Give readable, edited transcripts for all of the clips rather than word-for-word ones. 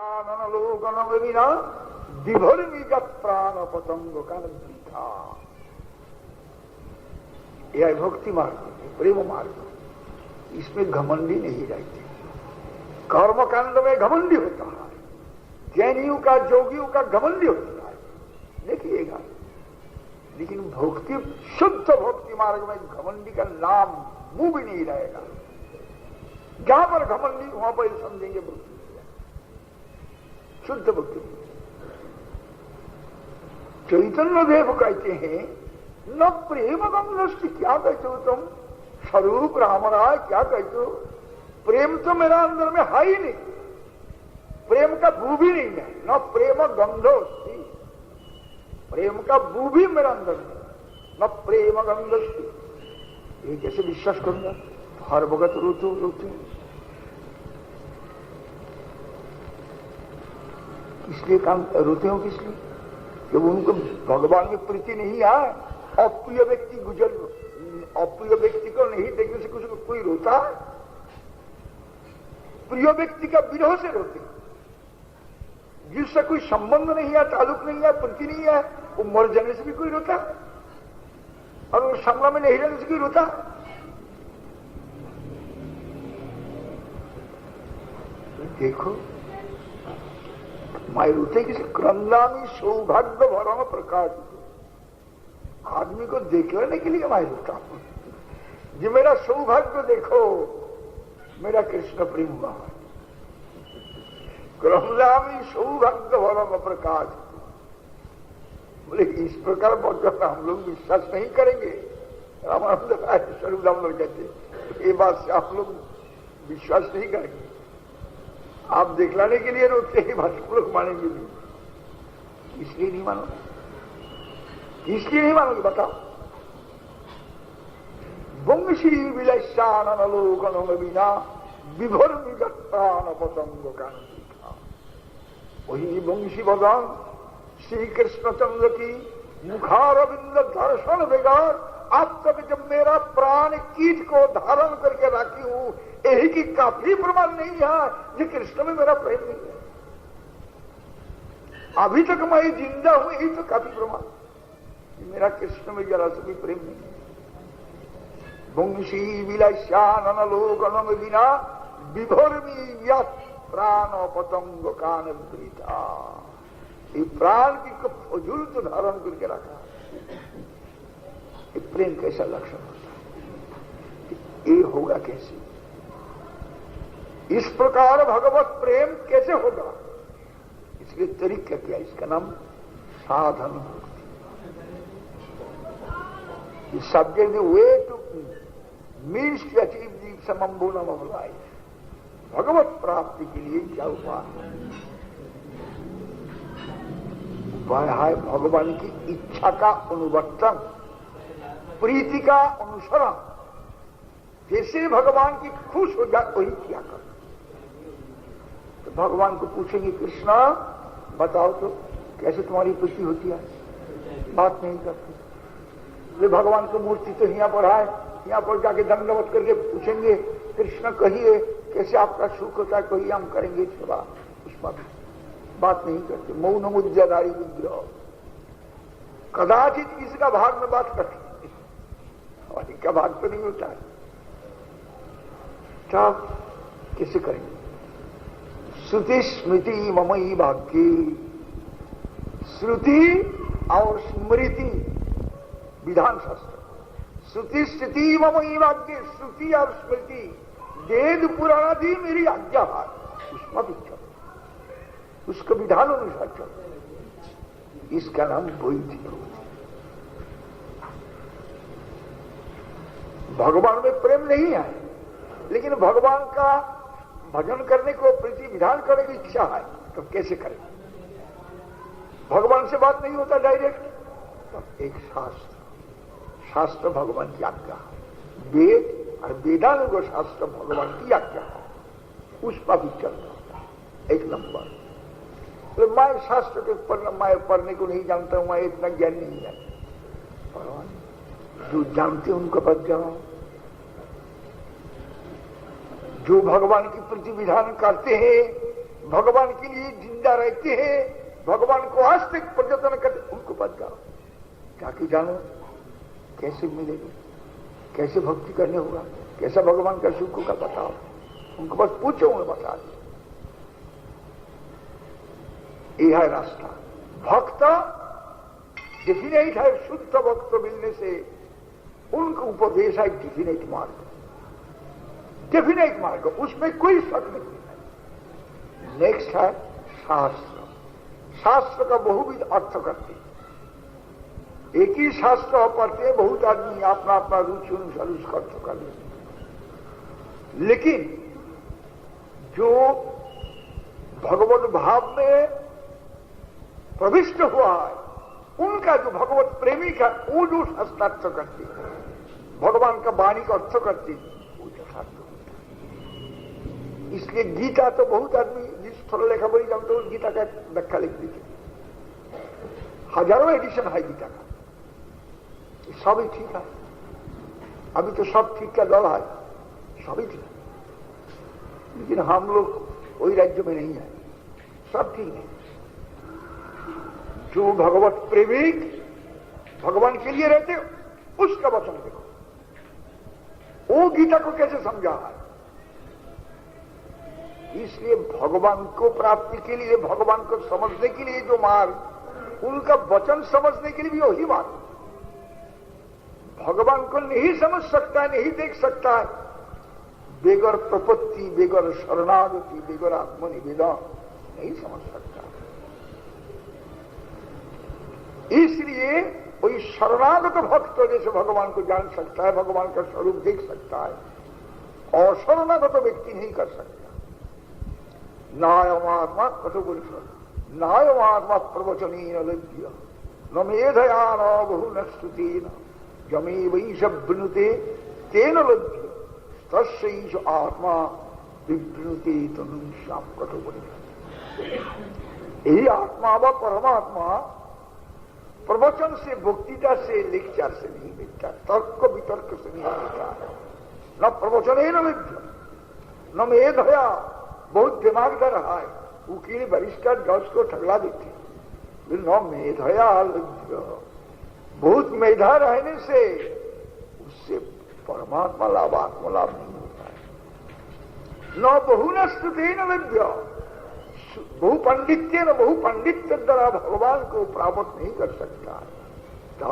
शाननलोकनम विना विभर्मिगत प्राण पतंग का वृथा। यह भक्ति मार्ग, प्रेम मार्ग, इसमें घमंडी नहीं रहती। कर्मकांड में घमंडी होता है, ज्ञानियों का, जोगियों का घमंडी होता है, देखिएगा। लेकिन भक्ति, शुद्ध भक्ति मार्ग में घमंडी का नाम मुंह भी नहीं रहेगा। जहां पर घमंडी वहां पर समझेंगे भक्ति शुद्ध भक्ति। चैतन्य देव कहते हैं न प्रेम गंधस्ति, क्या कहते हो तुम स्वरूप रामराय, क्या कहते हो? प्रेम तो मेरा अंदर में है ही नहीं, प्रेम का बू भी नहीं है। न प्रेम गंधोस्ति, प्रेम का बू भी मेरा अंदर में, न प्रेम गंधस्ति। ये कैसे विश्वास करूंगा? हर वक्त रोते रोते, इसलिए काम रोते हो किस लिए? जब उनको भगवान में प्रीति नहीं आए। अप्रिय व्यक्ति अप्रिय व्यक्ति को नहीं देखने से कुछ कोई रोता है? प्रिय व्यक्ति का विरह से रोते, जिससे कोई संबंध नहीं है, ताल्लुक नहीं है, प्रीति नहीं है, वो मर जाने से भी कोई रोता है, और वो सामना में नहीं रहने से कोई रोता है। देखो मैं रोते किसी क्रंदामी सौभाग्य भरम प्रकाश। आदमी को देख लेने के लिए मैं रोता हूं, जी मेरा सौभाग्य देखो, मेरा कृष्ण प्रेम हुआ है। क्रंदामी सौभाग्य भरम प्रकाश। बोले इस प्रकार बहुत हम लोग विश्वास नहीं करेंगे। रामानंद स्वरूप दामोदर कहते ये बात से आप लोग विश्वास नहीं करेंगे। आप दिखलाने के लिए रोते हैं, भाषा लोग मानेंगे भी। इसलिए नहीं मानोगे, इसलिए नहीं मानोगे, बताओ। वंशी विलक्षानलोकनम विना विभर्मिगत प्राण पतंग का वृथा। वही वंशी भगवान श्री कृष्णचंद्र की मुखारविंद दर्शन बेगार आप तक जब मेरा प्राण कीट को धारण करके रखी हूं, यही की काफी प्रमाण नहीं है कि कृष्ण में मेरा प्रेम नहीं है। अभी तक मैं जिंदा हूं, यही तो काफी प्रमाण कि मेरा कृष्ण में जरा से भी प्रेम नहीं है। वंशी विलक्षानलोकनम विना विभर्मिगत प्राण पतंग कान वृथा। ये प्राण की फजूल तो धारण करके रखा। ये प्रेम कैसा लक्षण होता है? ये होगा कैसे? इस प्रकार भगवत प्रेम कैसे होगा? इसके तरीका क्या? इसका नाम साधन भक्ति। Subject way to means to achieve the summum bonum of life. भगवत प्राप्ति के लिए क्या उपाय? उपाय है भगवान की इच्छा का अनुवर्तन, प्रीति का अनुसरण। जैसे भगवान की खुश हो जाए वही किया कर। तो भगवान को पूछेंगे कृष्णा बताओ तो कैसे तुम्हारी प्रीति होती है? बात नहीं करते। वे भगवान को मूर्ति तो यहाँ पर है, यहाँ पर जाके दंडवत करके पूछेंगे कृष्ण कहिए कैसे आपका सुख होता है, कहिए हम करेंगे सेवा। उसमें बात नहीं करते। मौन मुद्राधारी विग्रह। कदाचित किसी का भाग में बात करते और इनका भाग तो नहीं होता है। तब कैसे करेंगे? श्रुति स्मृति ममई भाग्य। श्रुति और स्मृति विधान शास्त्र। श्रुति स्थिति ममई भाग्य। श्रुति और स्मृति वेद पुराण आदि मेरी आज्ञा है, उसमें भी चलो, उसका विधान अनुसार चलो। इसका नाम वैधि भक्ति। भगवान में प्रेम नहीं है, लेकिन भगवान का भजन करने को, प्रीति विधान करने की इच्छा है, तो कैसे करें? भगवान से बात नहीं होता डायरेक्ट, तो एक शास्त्र भगवान की आज्ञा है। वेद और वेदांग शास्त्र भगवान की आज्ञा है, उस पर भी चलता है। एक नंबर। तो मैं शास्त्र के पढ़ने को नहीं जानता हूं, मैं इतना ज्ञान नहीं है। भगवान जो जानते उनको बच जाओ। जो भगवान की प्रति विधान करते हैं भगवान के लिए जिंदा रहते हैं, भगवान को आज तक पर्यटन करते, उनको बच जाओ, जाके जानो कैसे मिलेगी, कैसे भक्ति करने होगा, कैसा भगवान का सुख होगा, बताओ। उनको बस पूछो, उन्हें बता दो। यह है रास्ता। भक्त डेफिनेट है, शुद्ध भक्त मिलने से उनको उपदेश है डेफिनेट मार्ग, डेफिनेट मार्ग, उसमें कोई शक नहीं है। नेक्स्ट है शास्त्र। शास्त्र का बहुविध अर्थ करते, एक ही शास्त्र पढ़ते हैं, बहुत आदमी अपना अपना रुचि अनुसार उसका अर्थ कर लेते, लेकिन जो भगवत भाव में प्रविष्ट हुआ है, उनका जो भगवत प्रेमी का वो जो शास्त्रार्थ करते, भगवान का वाणी का अर्थ करते, वो शास्त्र होता है। इसलिए गीता तो बहुत आदमी जिस थोड़ा लेखा बोली जाओ तो उस गीता का व्याख्या लिख दीजिए, हजारों एडिशन है गीता का, सब ही ठीक है। अभी तो सब ठीक का दौर है, सभी ठीक है, लेकिन हम लोग वही राज्य में नहीं है, सब ठीक है। जो भगवत प्रेमी भगवान के लिए रहते, उसका वचन देखो, वो गीता को कैसे समझा है। इसलिए भगवान को प्राप्ति के लिए, भगवान को समझने के लिए जो मार्ग, उनका वचन समझने के लिए भी वही मार्ग। भगवान को नहीं समझ सकता है, नहीं देख सकता है, बेगर प्रपत्ति, बेगर शरणागति, बेगर आत्मनिवेदन नहीं समझ सकता। इसलिए वही शरणागत भक्त जैसे भगवान को जान सकता है, भगवान का स्वरूप देख सकता है, और शरणागत व्यक्ति नहीं कर सकता। नायमात्मा कथो बोल, नायमात्मा प्रवचनीन लभ्य न मेधया न बहु न स्तुतेन जमे वही शब्नुते तेन लभ्य तस्यैष आत्मा विवृणुते तनुं श्याम। कथो बोल, यही आत्मा व परमात्मा प्रवचन से, भक्तिता से, लेक्चर से नहीं मिलता, तर्क वितर्क से नहीं मिलता। न प्रवचन ही न मिलता, न मेधया, बहुत दिमागदार रहा है, वकील बरिष्ठर जज को ठगला देते, न मेधया लभ्य, बहुत मेधा रहने से उससे परमात्मा लाभ, आत्मा लाभ नहीं होता है। न बहु न स्तुते न लभ्य, बहु पंडित्य न बहु पंडित्य द्वारा भगवान को प्राप्त नहीं कर सकता। तो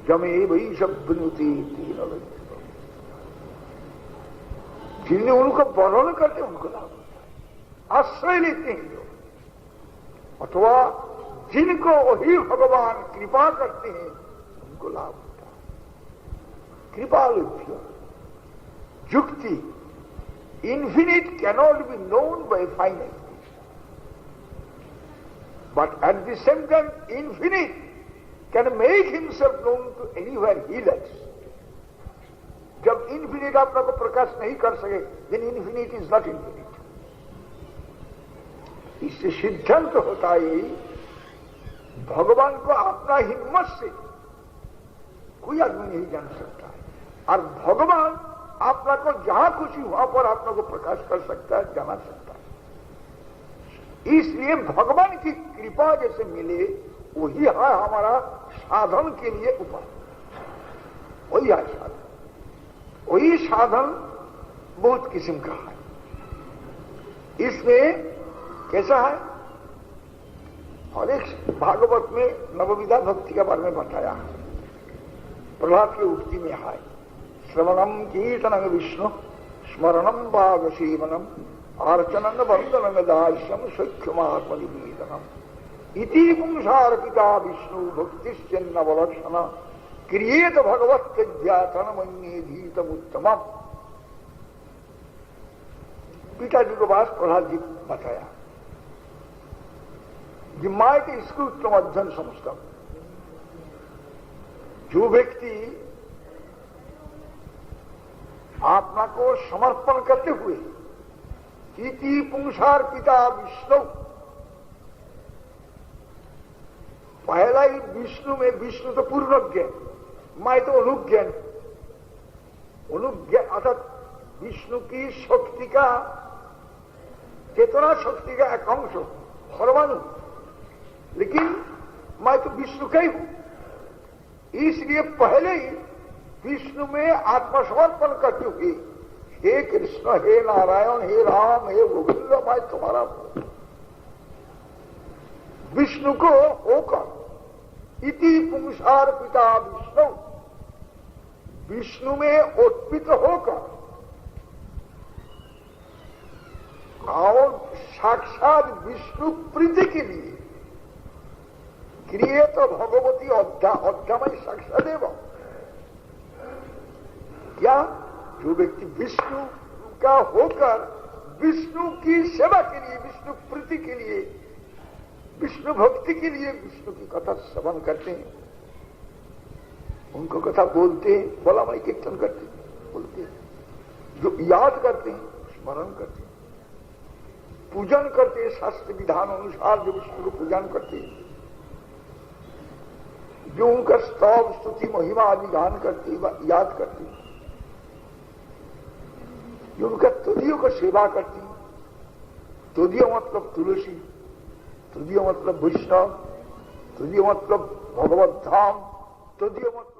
जमे वही शब्दनुति तीन लभ्य, जिन्हें उनको वर्णन करते उनको लाभ होता है, आश्रय लेते हैं जो, अथवा जिनको वही भगवान कृपा करते हैं उनको लाभ होता है। कृपा लभ्य युक्ति, infinite cannot be known by finite, but at the same time infinite can make himself known to anywhere he likes. जब infinite अपना को प्रकाश नहीं कर सके, then infinite is not infinite. इससे सिद्धांत होता है भगवान को अपना हिम्मत से कोई आदमी नहीं जान सकता है, और भगवान अपना को जहां खुशी वहां पर अपना को प्रकाश कर सकता है, जाना सकता है। इसलिए भगवान की कृपा जैसे मिले वही है हमारा साधन के लिए उपाय, वही है साधन। वही साधन बहुत किस्म का है। इसमें कैसा है, और एक भागवत में नवविधा भक्ति के बारे में बताया है, प्रहलाद की उक्ति में है, श्रवणम कीर्तनं विष्णु स्मरणम भाग सेवनम अर्चनं वंदनं दास्यम सख्यमात्मनिवेदनम इति पुंसार्पिता विष्णु भक्तिश्चन्नवलक्षण क्रियेत भगवत्यध्यासन मन्येधीतमुत्तमम्। पिताजी को पास प्रहलाद जी बताया कि मैं तो इसको उत्तम अध्ययन समझता हूं। जो व्यक्ति आत्मा को समर्पण करते हुए इति पुंसार्पिता विष्णु, पहला ही विष्णु में, विष्णु तो पूर्णज्ञ, मैं तो अनुज्ञान, अनुज्ञान अर्थात विष्णु की शक्ति का चेतना शक्ति का एक अंश परमाणु, लेकिन मैं तो विष्णु का ही हूं। इसलिए पहले ही विष्णु में आत्मसमर्पण करते हुए हे कृष्ण, हे नारायण, हे राम, हे गोविंद, मैं तुम्हारा हूं। विष्णु को होकर इति पुंसार पिता विष्णु, विष्णु में उत्पित होकर और साक्षात विष्णु प्रीति के लिए क्रिए तो भगवती अध्यामय साक्षादेव। क्या जो व्यक्ति विष्णु का होकर विष्णु की सेवा के लिए, विष्णु प्रीति के लिए, विष्णु भक्ति के लिए विष्णु की कथा श्रवण करते हैं, उनको कथा बोलते हैं, बोला मैं कीर्तन करते हैं, बोलते हैं, जो याद करते हैं, स्मरण करते हैं, पूजन करते हैं, शास्त्र विधान अनुसार जो विष्णु को पूजन करते हैं, जो उनका स्तव स्तुति महिमा आदि गान करते हैं, याद करते हैं, जो उनका तुदियों का सेवा करती, तुदियो मतलब तुलसी, तुदियो मतलब वैष्णव, तुदियो मतलब भगवत धाम, तुदियो मतलब